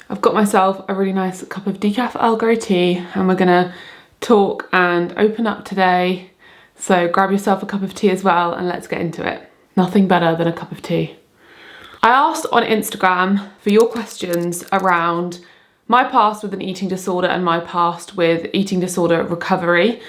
I've got myself a really nice cup of decaf Earl Grey tea and we're gonna talk and open up today. So grab yourself a cup of tea as well and let's get into it. Nothing better than a cup of tea. I asked on Instagram for your questions around my past with an eating disorder and my past with eating disorder recovery.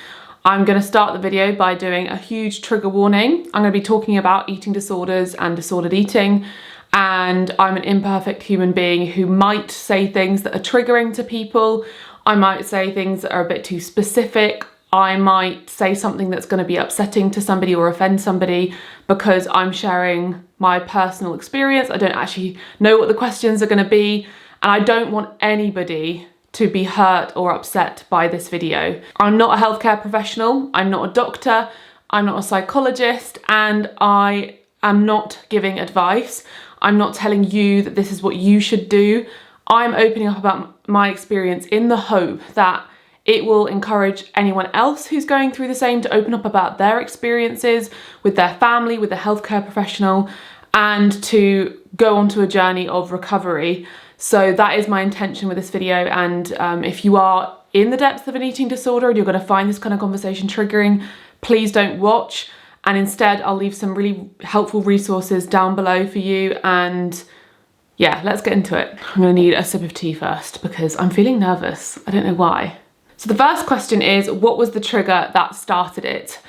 I'm going to start the video by doing a huge trigger warning. I'm going to be talking about eating disorders and disordered eating, and I'm an imperfect human being who might say things that are triggering to people. I might say things that are a bit too specific. I might say something that's going to be upsetting to somebody or offend somebody because I'm sharing my personal experience. I don't actually know what the questions are going to be, and I don't want anybody to be hurt or upset by this video. I'm not a healthcare professional, I'm not a doctor, I'm not a psychologist, and I am not giving advice. I'm not telling you that this is what you should do. I'm opening up about my experience in the hope that it will encourage anyone else who's going through the same to open up about their experiences with their family, with a healthcare professional, and to go onto a journey of recovery. So that is my intention with this video, and if you are in the depths of an eating disorder and you're going to find this kind of conversation triggering, please don't watch, and instead I'll leave some really helpful resources down below for you. And yeah, let's get into it. I'm going to need a sip of tea first because I'm feeling nervous. I don't know why. So the first question is, what was the trigger that started it?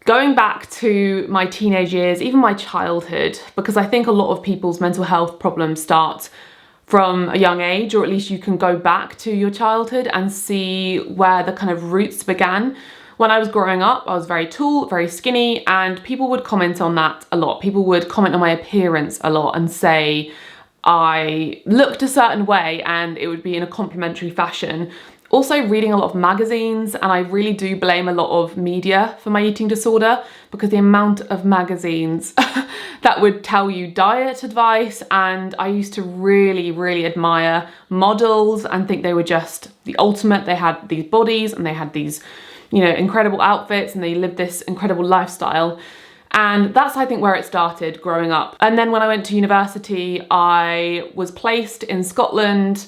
Going back to my teenage years, even my childhood, because I think a lot of people's mental health problems start from a young age, or at least you can go back to your childhood and see where the kind of roots began. When I was growing up, I was very tall, very skinny, and people would comment on that a lot. People would comment on my appearance a lot and say I looked a certain way, and it would be in a complimentary fashion. Also reading a lot of magazines, and I really do blame a lot of media for my eating disorder, because the amount of magazines that would tell you diet advice, and I used to really admire models and think they were just the ultimate. They had these bodies and they had these, you know, incredible outfits, and they lived this incredible lifestyle. And that's, I think, where it started growing up. And then when I went to university, I was placed in Scotland,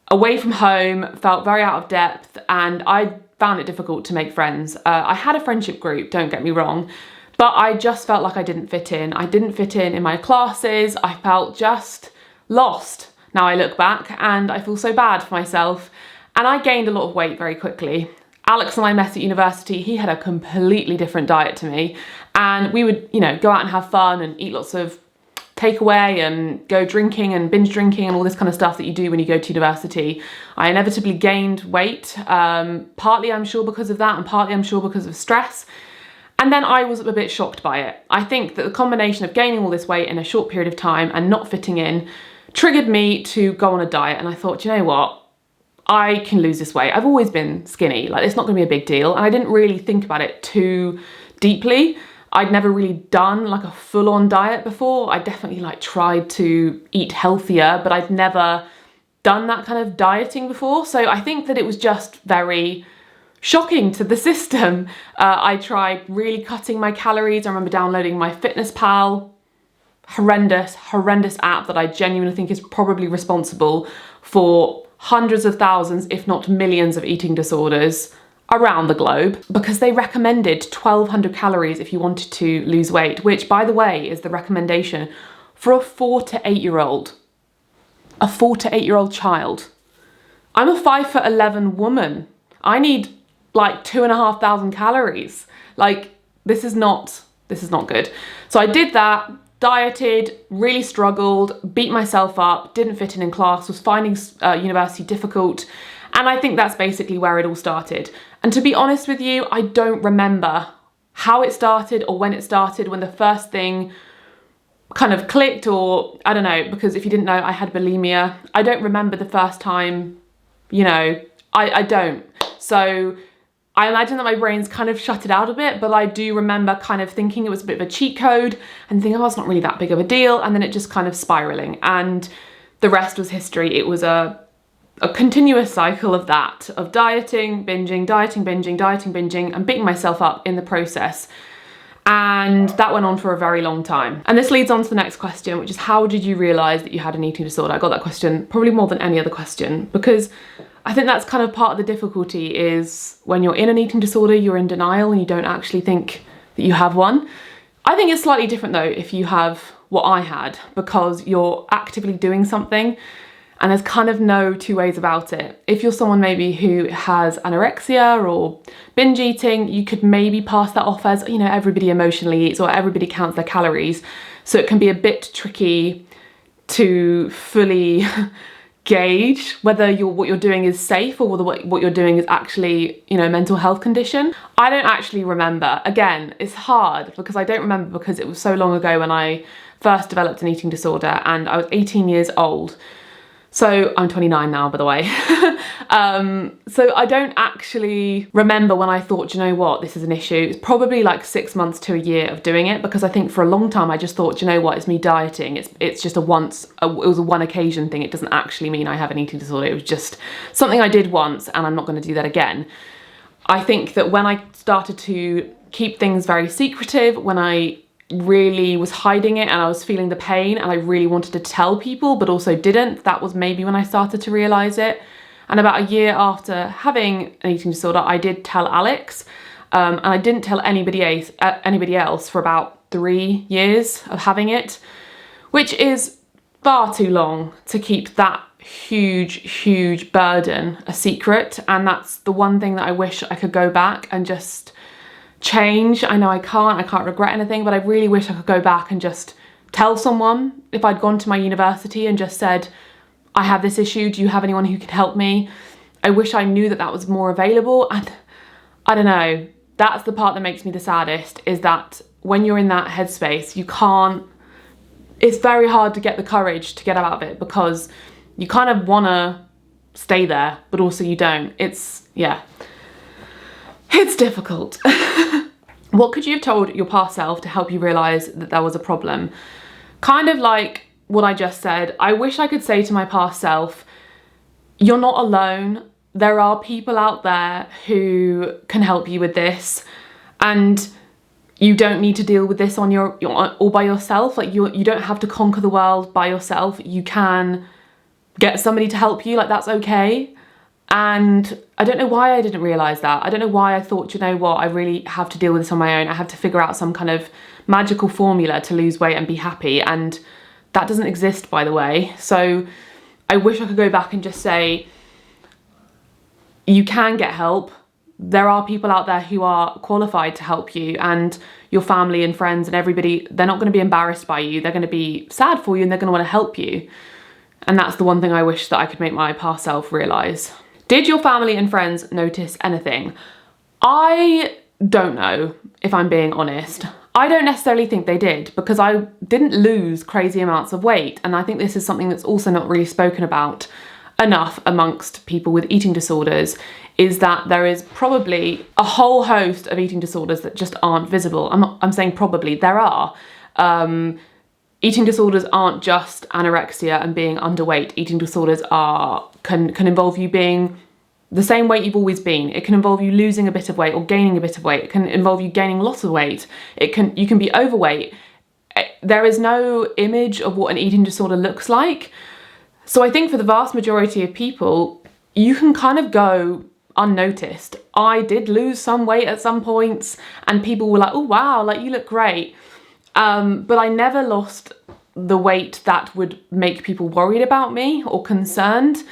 away from home, felt very out of depth, and I found it difficult to make friends. I had a friendship group, don't get me wrong, but I just felt like I didn't fit in. I didn't fit in my classes. I felt just lost. Now I look back and I feel so bad for myself, and I gained a lot of weight very quickly. Alex and I met at university. He had a completely different diet to me, and we would, you know, go out and have fun and eat lots of takeaway and go drinking and binge drinking and all this kind of stuff that you do when you go to university. I inevitably gained weight, partly I'm sure because of that, and partly I'm sure because of stress. And then I was a bit shocked by it. I think that the combination of gaining all this weight in a short period of time and not fitting in triggered me to go on a diet. And I thought, you know what? I can lose this weight. I've always been skinny. Like, it's not going to be a big deal. And I didn't really think about it too deeply. I'd never really done like a full-on diet before. I definitely like tried to eat healthier, but I'd never done that kind of dieting before. So I think that it was just very shocking to the system. I tried really cutting my calories. I remember downloading MyFitnessPal, horrendous app that I genuinely think is probably responsible for hundreds of thousands, if not millions, of eating disorders around the globe, because they recommended 1,200 calories if you wanted to lose weight, which, by the way, is the recommendation for a 4 to 8 year old. A 4 to 8 year old child. I'm a 5'11" woman. I need like 2,500 calories. Like, this is not good. So I did that, dieted, really struggled, beat myself up, didn't fit in class, was finding university difficult. And I think that's basically where it all started. And to be honest with you, I don't remember how it started or when it started, when the first thing kind of clicked, or I don't know, because if you didn't know, I had bulimia. I don't remember the first time, you know, I don't. So I imagine that my brain's kind of shut it out a bit, but I do remember kind of thinking it was a bit of a cheat code and thinking, oh, it's not really that big of a deal. And then it just kind of spiraling, and the rest was history. It was a continuous cycle of that, of dieting, binging, and beating myself up in the process. And that went on for a very long time. And this leads on to the next question, which is how did you realise that you had an eating disorder? I got that question probably more than any other question, because I think that's kind of part of the difficulty is when you're in an eating disorder, you're in denial and you don't actually think that you have one. I think it's slightly different though if you have what I had, because you're actively doing something and there's kind of no two ways about it. If you're someone maybe who has anorexia or binge eating, you could maybe pass that off as, you know, everybody emotionally eats or everybody counts their calories. So it can be a bit tricky to fully gauge whether what you're doing is safe or whether what you're doing is actually, you know, a mental health condition. I don't actually remember. Again, it's hard because I don't remember because it was so long ago when I first developed an eating disorder and I was 18 years old. So I'm 29 now, by the way. So I don't actually remember when I thought, you know what, this is an issue. It's probably like 6 months to a year of doing it, because I think for a long time I just thought, you know what, it's me dieting. It's just it was a one occasion thing. It doesn't actually mean I have an eating disorder. It was just something I did once and I'm not going to do that again. I think that when I started to keep things very secretive, when I really was hiding it and I was feeling the pain and I really wanted to tell people but also didn't, that was maybe when I started to realise it. And about a year after having an eating disorder, I did tell Alex, and I didn't tell anybody else for about 3 years of having it, which is far too long to keep that huge burden a secret. And that's the one thing that I wish I could go back and just change. I know I can't regret anything, but I really wish I could go back and just tell someone. If I'd gone to my university and just said, I have this issue, do you have anyone who can help me? I wish I knew that that was more available. And I don't know, that's the part that makes me the saddest, is that when you're in that headspace, it's very hard to get the courage to get out of it, because you kind of want to stay there, but also you don't. It's difficult. What could you have told your past self to help you realise that there was a problem? Kind of like what I just said. I wish I could say to my past self, you're not alone. There are people out there who can help you with this, and you don't need to deal with this on your all by yourself. Like you don't have to conquer the world by yourself. You can get somebody to help you. Like, that's okay. And I don't know why I didn't realise that. I don't know why I thought, you know what, I really have to deal with this on my own. I have to figure out some kind of magical formula to lose weight and be happy. And that doesn't exist, by the way. So I wish I could go back and just say, you can get help. There are people out there who are qualified to help you, and your family and friends and everybody, they're not going to be embarrassed by you. They're going to be sad for you and they're going to want to help you. And that's the one thing I wish that I could make my past self realise. Did your family and friends notice anything? I don't know, if I'm being honest. I don't necessarily think they did, because I didn't lose crazy amounts of weight. And I think this is something that's also not really spoken about enough amongst people with eating disorders, is that there is probably a whole host of eating disorders that just aren't visible. I'm saying probably, there are. Eating disorders aren't just anorexia and being underweight. Eating disorders can involve you being the same weight you've always been. It can involve you losing a bit of weight or gaining a bit of weight. It can involve you gaining lots of weight. You can be overweight. There is no image of what an eating disorder looks like. So I think for the vast majority of people, you can kind of go unnoticed. I did lose some weight at some points and people were like, oh wow, like you look great. But I never lost the weight that would make people worried about me or concerned.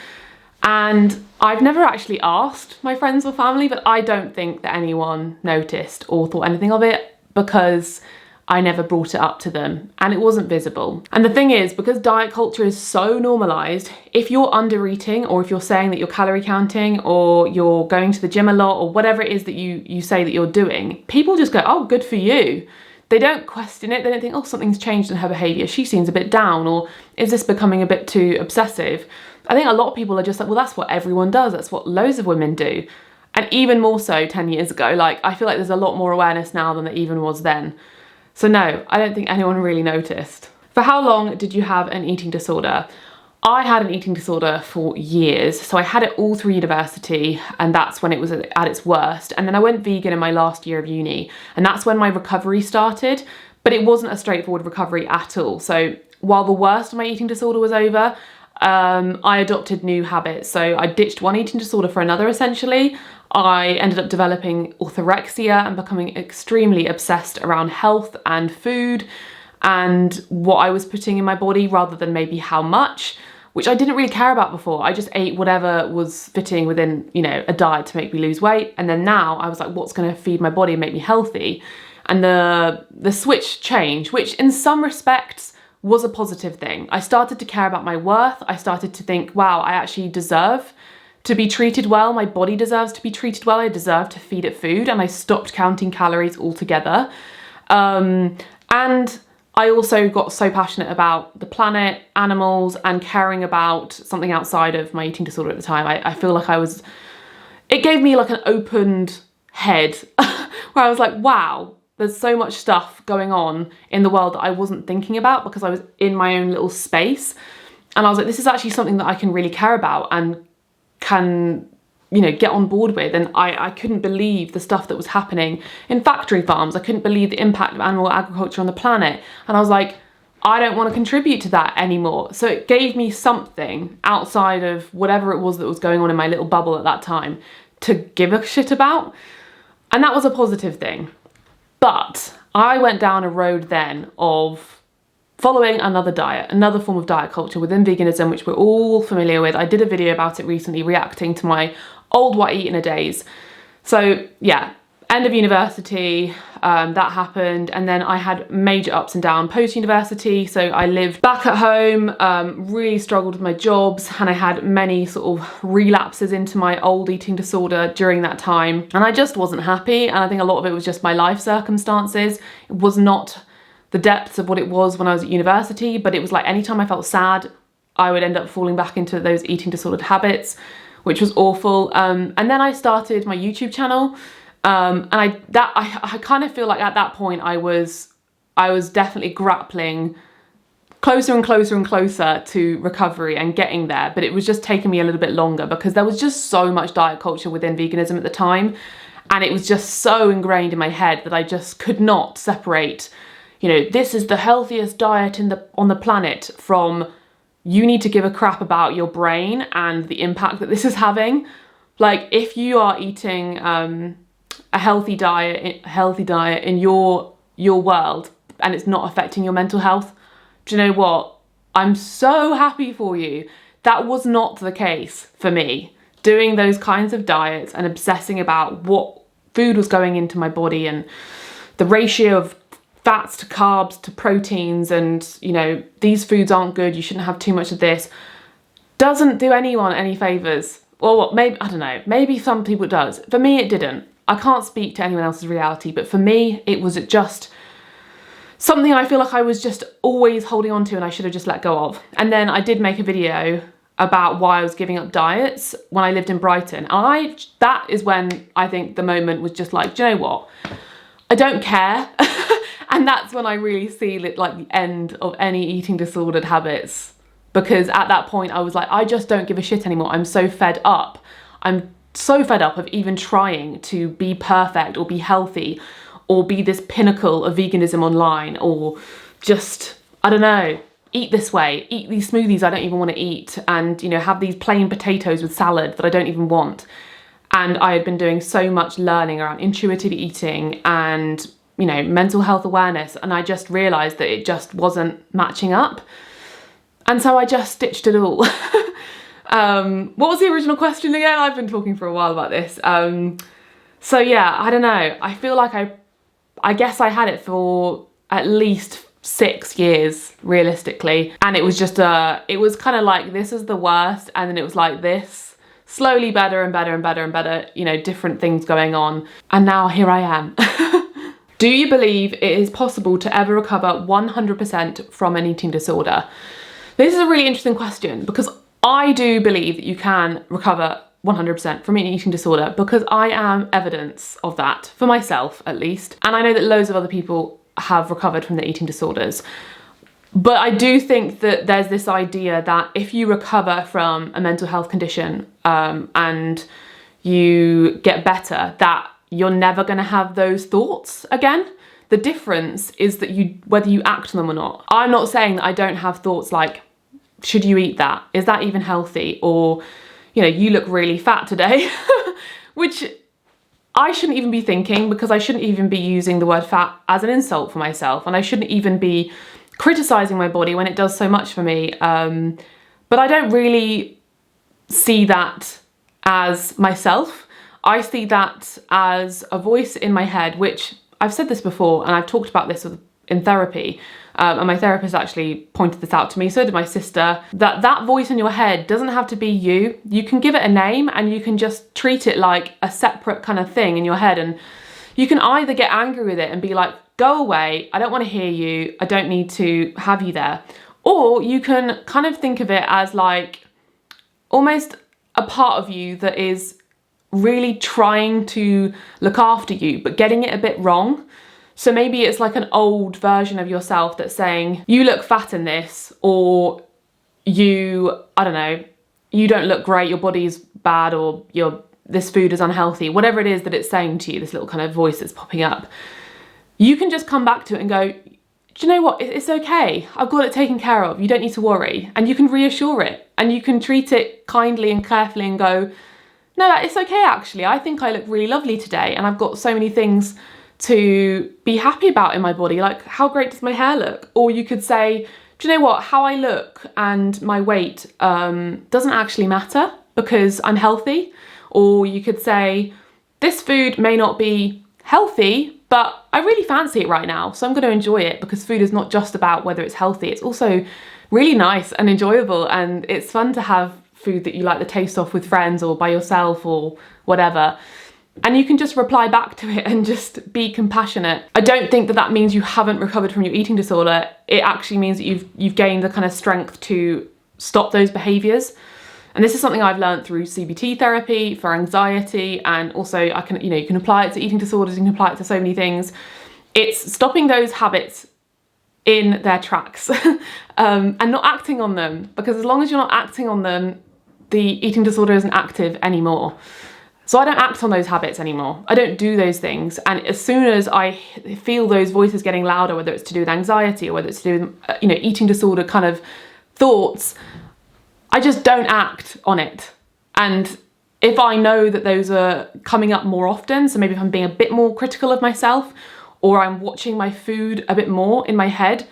And I've never actually asked my friends or family, but I don't think that anyone noticed or thought anything of it, because I never brought it up to them and it wasn't visible. And the thing is, because diet culture is so normalised, if you're under eating, or if you're saying that you're calorie counting, or you're going to the gym a lot, or whatever it is that you say that you're doing, people just go, oh, good for you. They don't question it. They don't think, oh, something's changed in her behaviour. She seems a bit down, or is this becoming a bit too obsessive? I think a lot of people are just like, well, that's what everyone does. That's what loads of women do. And even more so 10 years ago, like, I feel like there's a lot more awareness now than there even was then. So no, I don't think anyone really noticed. For how long did you have an eating disorder? I had an eating disorder for years. So I had it all through university, and that's when it was at its worst. And then I went vegan in my last year of uni, and that's when my recovery started. But it wasn't a straightforward recovery at all. So while the worst of my eating disorder was over, I adopted new habits. So I ditched one eating disorder for another, essentially. I ended up developing orthorexia and becoming extremely obsessed around health and food and what I was putting in my body rather than maybe how much, which I didn't really care about before. I just ate whatever was fitting within, you know, a diet to make me lose weight. And then now I was like, what's going to feed my body and make me healthy? And the switch changed, which in some respects was a positive thing. I started to care about my worth. I started to think, wow, I actually deserve to be treated well. My body deserves to be treated well. I deserve to feed it food. And I stopped counting calories altogether. And I also got so passionate about the planet, animals, and caring about something outside of my eating disorder at the time. I feel like it gave me like an opened head where I was like, wow, there's so much stuff going on in the world that I wasn't thinking about because I was in my own little space. And I was like, this is actually something that I can really care about and can, you know, get on board with. And I couldn't believe the stuff that was happening in factory farms. I couldn't believe the impact of animal agriculture on the planet. And I was like, I don't want to contribute to that anymore. So it gave me something outside of whatever it was that was going on in my little bubble at that time to give a shit about. And that was a positive thing. But I went down a road then of following another diet, another form of diet culture within veganism, which we're all familiar with. I did a video about it recently, reacting to my old what I eat in a days. So yeah, end of university, that happened. And then I had major ups and downs post-university. So I lived back at home, really struggled with my jobs, and I had many sort of relapses into my old eating disorder during that time. And I just wasn't happy. And I think a lot of it was just my life circumstances. It was not the depths of what it was when I was at university, but it was like anytime I felt sad, I would end up falling back into those eating disordered habits, which was awful. And then I started my YouTube channel. And I kind of feel like at that point I was definitely grappling closer and closer and closer to recovery and getting there, but it was just taking me a little bit longer because there was just so much diet culture within veganism at the time, and it was just so ingrained in my head that I just could not separate, you know, this is the healthiest diet on the planet from you need to give a crap about your brain and the impact that this is having. Like, if you are eating a healthy diet in your world and it's not affecting your mental health, do you know what? I'm so happy for you. That was not the case for me. Doing those kinds of diets and obsessing about what food was going into my body and the ratio of fats to carbs to proteins, and, you know, these foods aren't good, you shouldn't have too much of this, doesn't do anyone any favours. Or maybe, I don't know, maybe some people it does. For me, it didn't. I can't speak to anyone else's reality, but for me, it was just something I feel like I was just always holding on to and I should have just let go of. And then I did make a video about why I was giving up diets when I lived in Brighton. And that is when I think the moment was just like, do you know what? I don't care. And that's when I really see it like the end of any eating disordered habits. Because at that point I was like, I just don't give a shit anymore. I'm so fed up. I'm so fed up of even trying to be perfect or be healthy or be this pinnacle of veganism online, or just, I don't know, eat this way, eat these smoothies I don't even want to eat, and, you know, have these plain potatoes with salad that I don't even want. And I had been doing so much learning around intuitive eating and, you know, mental health awareness, and I just realised that it just wasn't matching up. And so I just ditched it all. What was the original question again? I've been talking for a while about this. So yeah, I don't know. I feel like I guess I had it for at least 6 years, realistically. And it was just, it was kind of like, this is the worst. And then it was like this, slowly better and better and better and better, you know, different things going on. And now here I am. Do you believe it is possible to ever recover 100% from an eating disorder? This is a really interesting question, because I do believe that you can recover 100% from an eating disorder, because I am evidence of that, for myself at least. And I know that loads of other people have recovered from their eating disorders. But I do think that there's this idea that if you recover from a mental health condition and you get better, that you're never going to have those thoughts again. The difference is that whether you act on them or not. I'm not saying that I don't have thoughts like, should you eat that? Is that even healthy? Or, you know, you look really fat today, which I shouldn't even be thinking, because I shouldn't even be using the word fat as an insult for myself. And I shouldn't even be criticizing my body when it does so much for me. But I don't really see that as myself. I see that as a voice in my head, which I've said this before, and I've talked about this in therapy, and my therapist actually pointed this out to me, so did my sister, that voice in your head doesn't have to be you. You can give it a name and you can just treat it like a separate kind of thing in your head, and you can either get angry with it and be like, go away, I don't want to hear you, I don't need to have you there. Or you can kind of think of it as like almost a part of you that is really trying to look after you, but getting it a bit wrong. So maybe it's like an old version of yourself that's saying, you look fat in this, or I don't know, you don't look great, your body's bad, or this food is unhealthy, whatever it is that it's saying to you, this little kind of voice that's popping up. You can just come back to it and go, do you know what, it's okay, I've got it taken care of, you don't need to worry. And you can reassure it, and you can treat it kindly and carefully and go, no, it's okay actually, I think I look really lovely today, and I've got so many things to be happy about in my body, like how great does my hair look? Or you could say, do you know what, how I look and my weight doesn't actually matter because I'm healthy. Or you could say, this food may not be healthy, but I really fancy it right now, so I'm going to enjoy it, because food is not just about whether it's healthy, it's also really nice and enjoyable, and it's fun to have food that you like the taste of with friends or by yourself or whatever. And you can just reply back to it and just be compassionate. I don't think that means you haven't recovered from your eating disorder. It actually means that you've gained the kind of strength to stop those behaviours. And this is something I've learned through CBT therapy for anxiety, and also you can apply it to eating disorders, you can apply it to so many things. It's stopping those habits in their tracks and not acting on them, because as long as you're not acting on them, the eating disorder isn't active anymore. So I don't act on those habits anymore. I don't do those things. And as soon as I feel those voices getting louder, whether it's to do with anxiety or whether it's to do with, eating disorder kind of thoughts, I just don't act on it. And if I know that those are coming up more often, so maybe if I'm being a bit more critical of myself, or I'm watching my food a bit more in my head,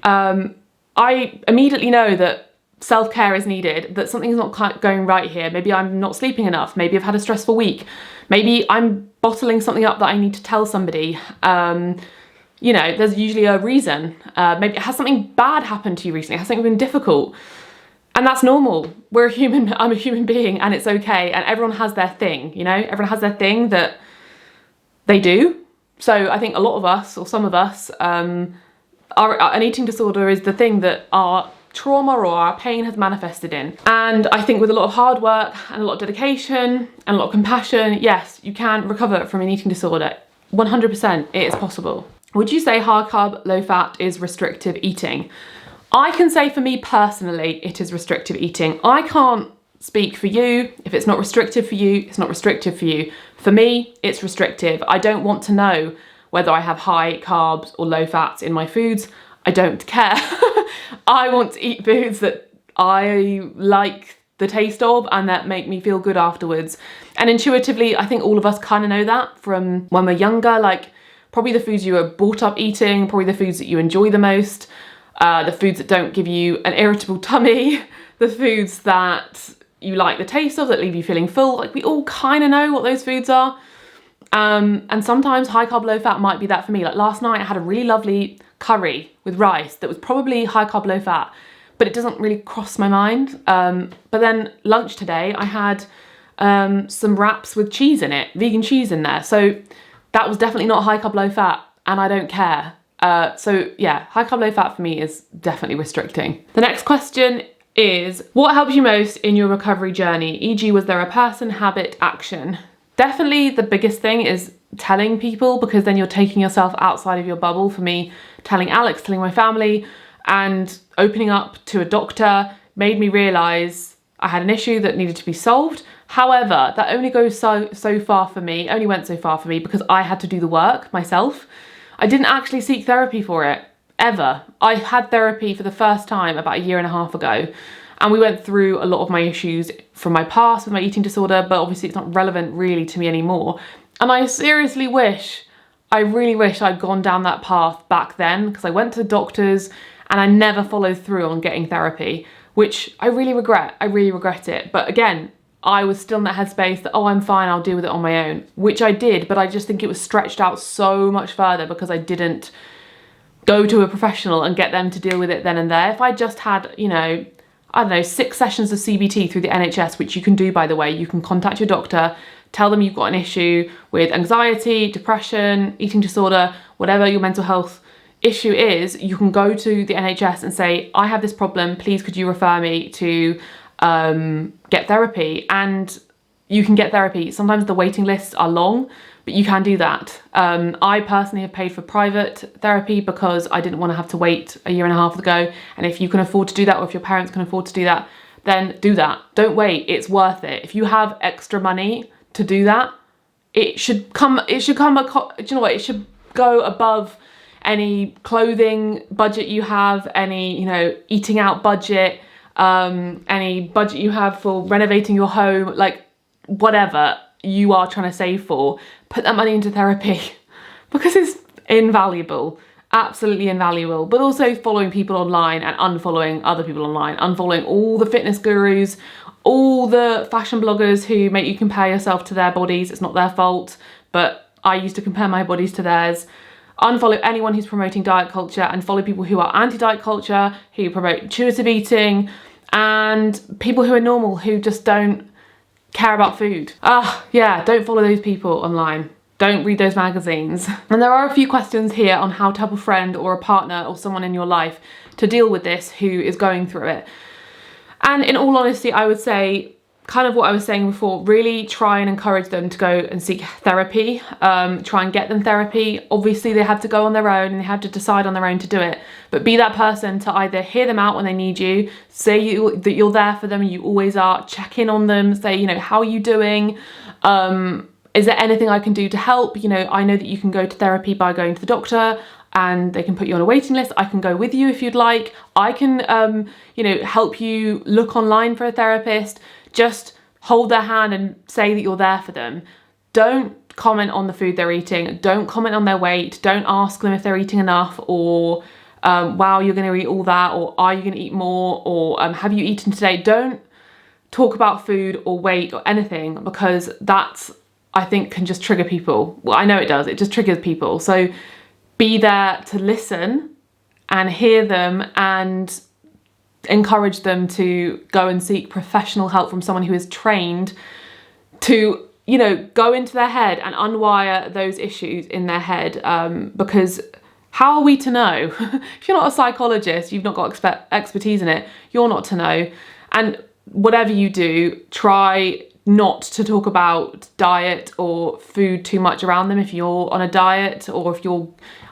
I immediately know that self-care is needed, that something's not going right here. Maybe I'm not sleeping enough. Maybe I've had a stressful week. Maybe I'm bottling something up that I need to tell somebody. There's usually a reason. Maybe has something bad happened to you recently? Has something been difficult? And that's normal. We're a human, I'm a human being, and it's okay. And everyone has their thing, everyone has their thing that they do. So I think a lot of us, or some of us, an eating disorder is the thing that our trauma or our pain has manifested in. And I think with a lot of hard work and a lot of dedication and a lot of compassion, yes, you can recover from an eating disorder. 100%, it is possible. Would you say high carb, low fat is restrictive eating? I can say for me personally, it is restrictive eating. I can't speak for you. If it's not restrictive for you, it's not restrictive for you. For me, it's restrictive. I don't want to know whether I have high carbs or low fats in my foods. I don't care. I want to eat foods that I like the taste of and that make me feel good afterwards. And intuitively, I think all of us kind of know that from when we're younger, like probably the foods you were brought up eating, probably the foods that you enjoy the most, the foods that don't give you an irritable tummy, the foods that you like the taste of, that leave you feeling full. Like we all kind of know what those foods are. And sometimes high carb, low fat might be that for me. Like last night I had a really lovely curry with rice that was probably high carb, low fat, but it doesn't really cross my mind. But then lunch today, I had some wraps with cheese in it, vegan cheese in there. So that was definitely not high carb, low fat, and I don't care. So yeah, high carb, low fat for me is definitely restricting. The next question is, what helps you most in your recovery journey? E.g., was there a person, habit, action? Definitely the biggest thing is telling people, because then you're taking yourself outside of your bubble. For me, telling Alex, telling my family, and opening up to a doctor made me realise I had an issue that needed to be solved. However, that only goes so far for me, only went so far for me because I had to do the work myself. I didn't actually seek therapy for it, ever. I had therapy for the first time about 1.5 years ago, and we went through a lot of my issues from my past with my eating disorder, but obviously it's not relevant really to me anymore. And I seriously really wish I'd gone down that path back then, because I went to the doctors and I never followed through on getting therapy, which I really regret. I really regret it. But again, I was still in that headspace that, oh, I'm fine, I'll deal with it on my own, which I did, but I just think it was stretched out so much further because I didn't go to a professional and get them to deal with it then and there. If I just had, you know, I don't know, 6 sessions of CBT through the NHS, which you can do, by the way, you can contact your doctor, tell them you've got an issue with anxiety, depression, eating disorder, whatever your mental health issue is, you can go to the NHS and say, I have this problem, please could you refer me to get therapy? And you can get therapy. Sometimes the waiting lists are long, but you can do that. I personally have paid for private therapy because I didn't want to have to wait 1.5 years ago. And if you can afford to do that, or if your parents can afford to do that, then do that. Don't wait, it's worth it. If you have extra money to do that, it should go above any clothing budget you have, any, you know, eating out budget, any budget you have for renovating your home, like whatever you are trying to save for, put that money into therapy because it's invaluable, absolutely invaluable. But also following people online and unfollowing other people online, unfollowing all the fitness gurus, all the fashion bloggers who make you compare yourself to their bodies. It's not their fault, but I used to compare my bodies to theirs. Unfollow anyone who's promoting diet culture and follow people who are anti-diet culture, who promote intuitive eating, and people who are normal, who just don't care about food. Yeah, don't follow those people online. Don't read those magazines. And there are a few questions here on how to help a friend or a partner or someone in your life to deal with this who is going through it. And in all honesty, I would say, kind of what I was saying before, really try and encourage them to go and seek therapy, try and get them therapy. Obviously they have to go on their own and they have to decide on their own to do it, but be that person to either hear them out when they need you, say that you're there for them, and you always are, check in on them, say, you know, how are you doing? Is there anything I can do to help? You know, I know that you can go to therapy by going to the doctor and they can put you on a waiting list. I can go with you if you'd like. I can, you know, help you look online for a therapist. Just hold their hand and say that you're there for them. Don't comment on the food they're eating. Don't comment on their weight. Don't ask them if they're eating enough, or wow, you're going to eat all that, or are you going to eat more, or have you eaten today? Don't talk about food or weight or anything, because that's, I think, can just trigger people. Well, I know it does. It just triggers people. So be there to listen and hear them and encourage them to go and seek professional help from someone who is trained to, you know, go into their head and unwire those issues in their head, because how are we to know? If you're not a psychologist, you've not got expertise in it, you're not to know. And whatever you do, try not to talk about diet or food too much around them if you're on a diet, or if you're,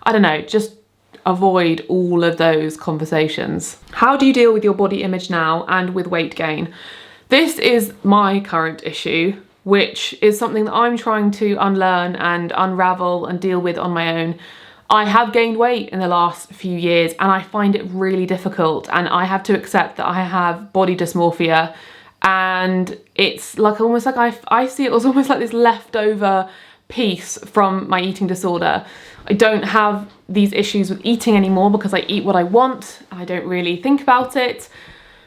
I don't know, just avoid all of those conversations. How do you deal with your body image now and with weight gain? This is my current issue, which is something that I'm trying to unlearn and unravel and deal with on my own. I have gained weight in the last few years and I find it really difficult, and I have to accept that I have body dysmorphia, and it's like almost like I see it as almost like this leftover piece from my eating disorder. I don't have these issues with eating anymore because I eat what I want. I don't really think about it,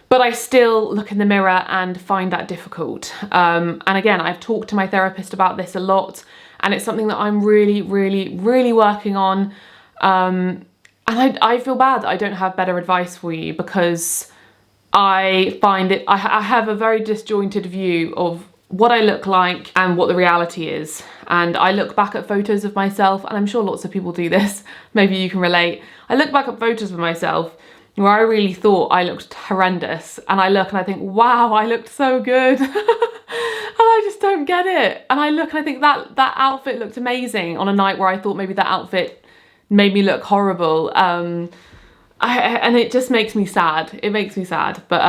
but I still look in the mirror and find that difficult. And again, I've talked to my therapist about this a lot, and it's something that I'm really, really, really working on. And I feel bad that I don't have better advice for you, because I find it, I have a very disjointed view of what I look like and what the reality is. And I look back at photos of myself, and I'm sure lots of people do this, maybe you can relate. I look back at photos of myself where I really thought I looked horrendous, and I look and I think, wow, I looked so good. And I just don't get it. And I look and I think that outfit looked amazing on a night where I thought maybe that outfit made me look horrible. and it just makes me sad. It makes me sad. But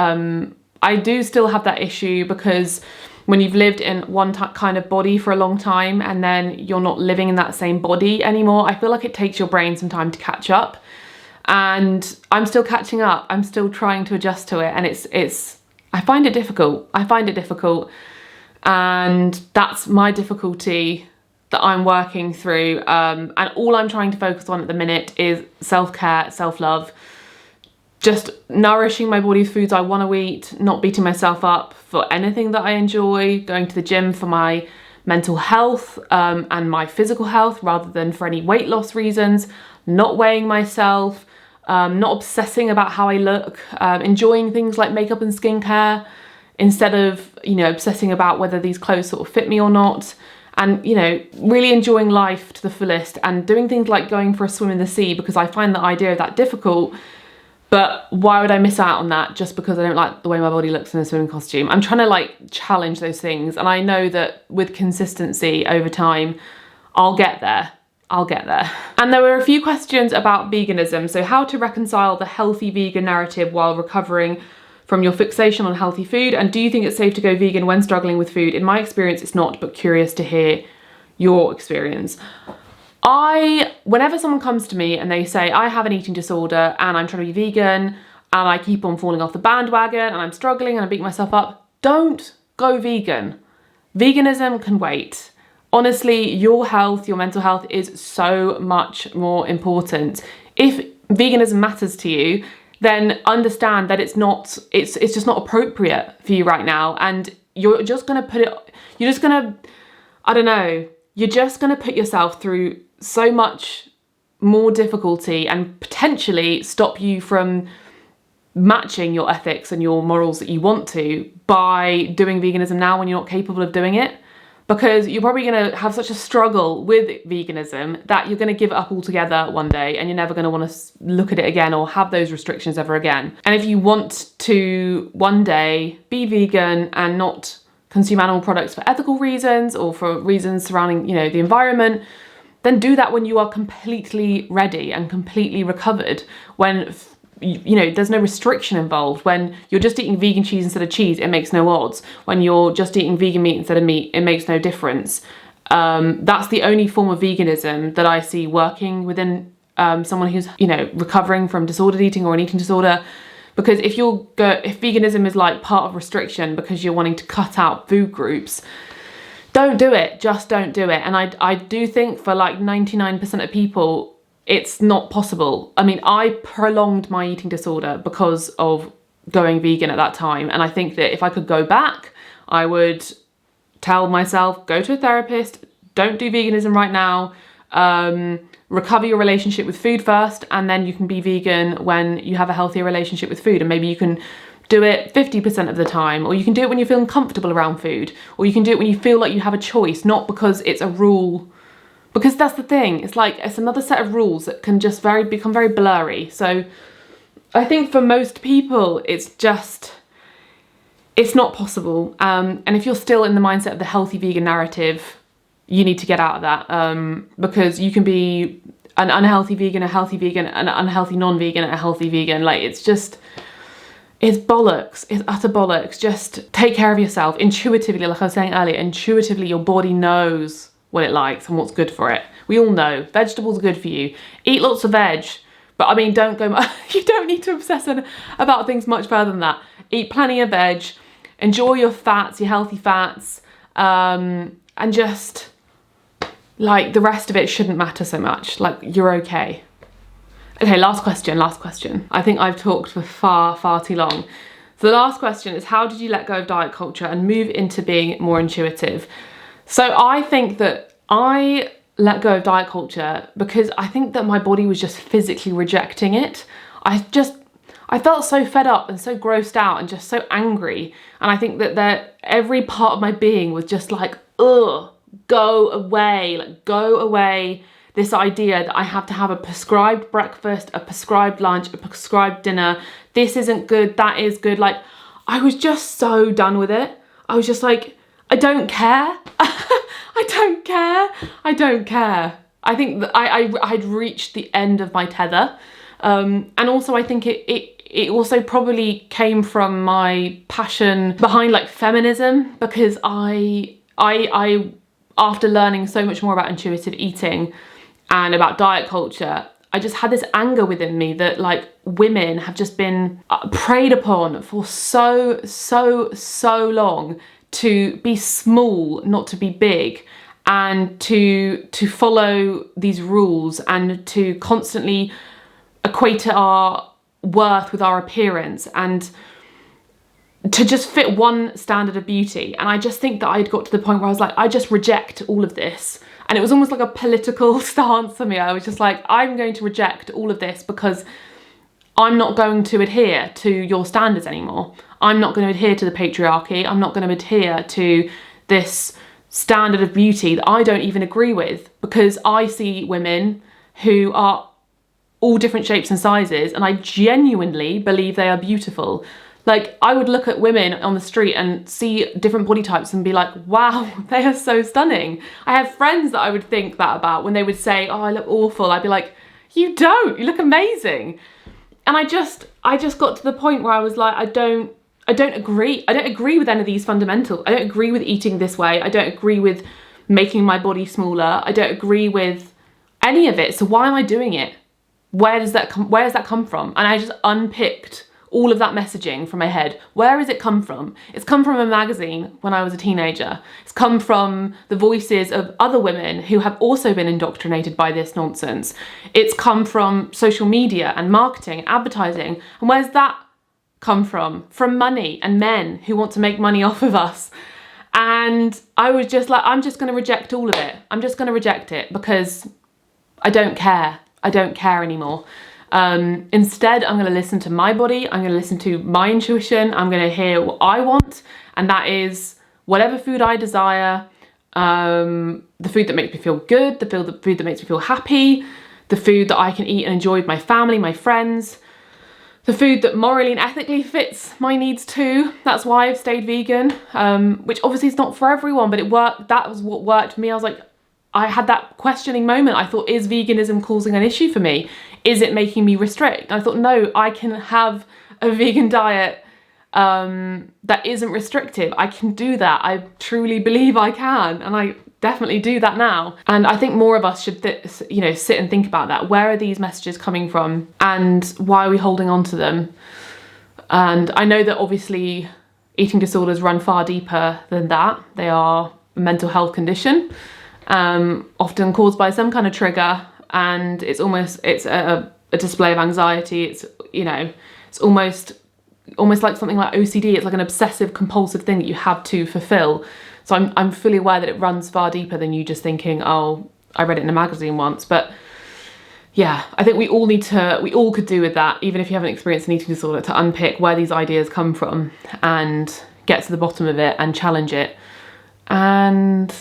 I do still have that issue, because when you've lived in one kind of body for a long time and then you're not living in that same body anymore, I feel like it takes your brain some time to catch up. And I'm still catching up. I'm still trying to adjust to it. And I find it difficult. I find it difficult. And that's my difficulty that I'm working through. And all I'm trying to focus on at the minute is self-care, self-love, just nourishing my body with foods I want to eat, not beating myself up for anything that I enjoy, going to the gym for my mental health and my physical health rather than for any weight loss reasons, not weighing myself, not obsessing about how I look, enjoying things like makeup and skincare instead of, obsessing about whether these clothes sort of fit me or not. And, really enjoying life to the fullest and doing things like going for a swim in the sea, because I find the idea of that difficult. But why would I miss out on that just because I don't like the way my body looks in a swimming costume? I'm trying to challenge those things. And I know that with consistency over time, I'll get there. I'll get there. And there were a few questions about veganism. So how to reconcile the healthy vegan narrative while recovering from your fixation on healthy food, and do you think it's safe to go vegan when struggling with food? In my experience, it's not, but curious to hear your experience. Whenever someone comes to me and they say, I have an eating disorder and I'm trying to be vegan and I keep on falling off the bandwagon and I'm struggling and I'm beating myself up, don't go vegan. Veganism can wait. Honestly, your health, your mental health is so much more important. If veganism matters to you, then understand that it's just not appropriate for you right now. And you're just going to put yourself through so much more difficulty and potentially stop you from matching your ethics and your morals that you want to by doing veganism now when you're not capable of doing it. Because you're probably going to have such a struggle with veganism that you're going to give it up altogether one day and you're never going to want to look at it again or have those restrictions ever again. And if you want to one day be vegan and not consume animal products for ethical reasons or for reasons surrounding, the environment, then do that when you are completely ready and completely recovered, when there's no restriction involved. When you're just eating vegan cheese instead of cheese, it makes no odds. When you're just eating vegan meat instead of meat, it makes no difference. That's the only form of veganism that I see working within someone who's, recovering from disordered eating or an eating disorder. Because if veganism is like part of restriction because you're wanting to cut out food groups, don't do it. Just don't do it. And I do think for 99% of people, it's not possible. I mean, I prolonged my eating disorder because of going vegan at that time. And I think that if I could go back, I would tell myself, go to a therapist, don't do veganism right now, recover your relationship with food first, and then you can be vegan when you have a healthier relationship with food. And maybe you can do it 50% of the time, or you can do it when you're feeling comfortable around food, or you can do it when you feel like you have a choice, not because it's a rule. Because that's the thing, it's another set of rules that can just become very blurry. So I think for most people, it's not possible. And if you're still in the mindset of the healthy vegan narrative, you need to get out of that. Because you can be an unhealthy vegan, a healthy vegan, an unhealthy non-vegan, a healthy vegan. It's bollocks. It's utter bollocks. Just take care of yourself intuitively. Like I was saying earlier, intuitively, your body knows what it likes and what's good for it. We all know vegetables are good for you. Eat lots of veg, but you don't need to obsess about things much further than that. Eat plenty of veg, enjoy your fats, your healthy fats, and just the rest of it shouldn't matter so much. You're okay. Okay, last question. I think I've talked for far, far too long. So the last question is, how did you let go of diet culture and move into being more intuitive? So I think that I let go of diet culture because I think that my body was just physically rejecting it. I felt so fed up and so grossed out and just so angry. And I think that every part of my being was just ugh, go away. This idea that I have to have a prescribed breakfast, a prescribed lunch, a prescribed dinner. This isn't good, that is good. I was just so done with it. I was just I don't care. I don't care. I think that I'd reached the end of my tether. And also I think it also probably came from my passion behind like feminism, because I after learning so much more about intuitive eating and about diet culture, I just had this anger within me that like women have just been preyed upon for so long to be small, not to be big, and to follow these rules and to constantly equate our worth with our appearance and to just fit one standard of beauty. And I just think that I'd got to the point where I was like, I just reject all of this. And it was almost like a political stance for me. I was just like, I'm going to reject all of this because I'm not going to adhere to your standards anymore. I'm not going to adhere to the patriarchy. I'm not going to adhere to this standard of beauty that I don't even agree with, because I see women who are all different shapes and sizes and I genuinely believe they are beautiful. Like, I would look at women on the street and see different body types and be like, wow, they are so stunning. I have friends that I would think that about when they would say, oh, I look awful. I'd be like, you don't, you look amazing. And I just got to the point where I was like, I don't agree. I don't agree with any of these fundamentals. I don't agree with eating this way. I don't agree with making my body smaller. I don't agree with any of it. So why am I doing it? Where does that come from? And I just unpicked all of that messaging from my head. Where has it come from? It's come from a magazine when I was a teenager. It's come from the voices of other women who have also been indoctrinated by this nonsense. It's come from social media and marketing, advertising. And where's that come from? From money and men who want to make money off of us. And I was just like, I'm just going to reject all of it. I'm just going to reject it because I don't care. I don't care anymore. Instead, I'm going to listen to my body. I'm going to listen to my intuition. I'm going to hear what I want. And that is whatever food I desire, the food that makes me feel good, the food that makes me feel happy, the food that I can eat and enjoy with my family, my friends, the food that morally and ethically fits my needs too. That's why I've stayed vegan, which obviously is not for everyone, but it worked. That was what worked for me. I was like, I had that questioning moment. I thought, is veganism causing an issue for me? Is it making me restrict? And I thought, no, I can have a vegan diet that isn't restrictive. I can do that. I truly believe I can. And I definitely do that now. And I think more of us should, sit and think about that. Where are these messages coming from? And why are we holding on to them? And I know that obviously eating disorders run far deeper than that. They are a mental health condition. Often caused by some kind of trigger, and it's a display of anxiety. It's almost like something like OCD. It's like an obsessive compulsive thing that you have to fulfill. So I'm fully aware that it runs far deeper than you just thinking, oh, I read it in a magazine once. But yeah, I think we all could do with that, even if you haven't experienced an eating disorder, to unpick where these ideas come from and get to the bottom of it and challenge it and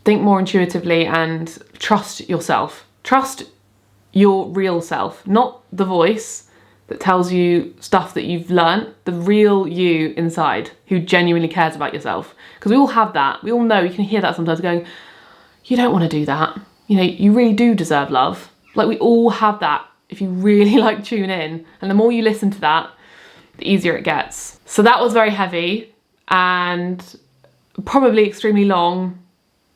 think more intuitively and trust yourself. Trust your real self, not the voice that tells you stuff that you've learnt, the real you inside who genuinely cares about yourself. Because we all have that. We all know, you can hear that sometimes going, you don't want to do that. You really do deserve love. Like, we all have that if you really tune in. And the more you listen to that, the easier it gets. So that was very heavy and probably extremely long.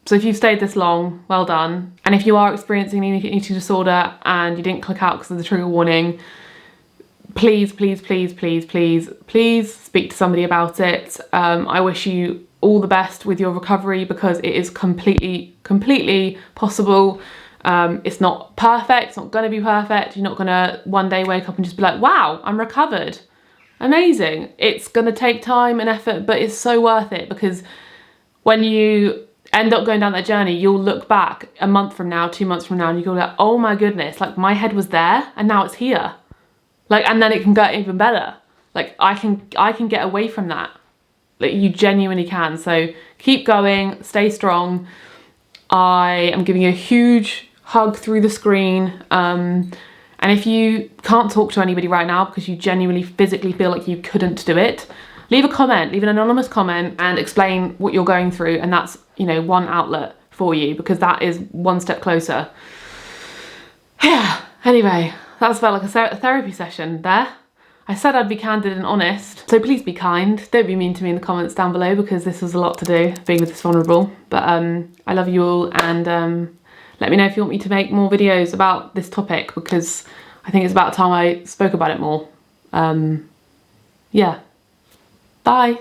So if you've stayed this long, well done. And if you are experiencing an eating disorder and you didn't click out because of the trigger warning, please speak to somebody about it. I wish you all the best with your recovery, because it is completely possible. It's not perfect, it's not gonna be perfect. You're not gonna one day wake up and just be like, wow, I'm recovered. Amazing. It's gonna take time and effort, but it's so worth it, because when you end up going down that journey, you'll look back a month from now, 2 months from now, and you go like, oh my goodness, my head was there and now it's here. And then it can get even better. I can get away from that. You genuinely can. So keep going, stay strong. I am giving you a huge hug through the screen. And if you can't talk to anybody right now because you genuinely physically feel like you couldn't do it, leave a comment, leave an anonymous comment and explain what you're going through. And that's, one outlet for you, because that is one step closer. Yeah. Anyway, that felt like a therapy session there. I said I'd be candid and honest, so please be kind. Don't be mean to me in the comments down below, because this was a lot to do, being this vulnerable. But I love you all, and let me know if you want me to make more videos about this topic, because I think it's about time I spoke about it more. Yeah. Bye.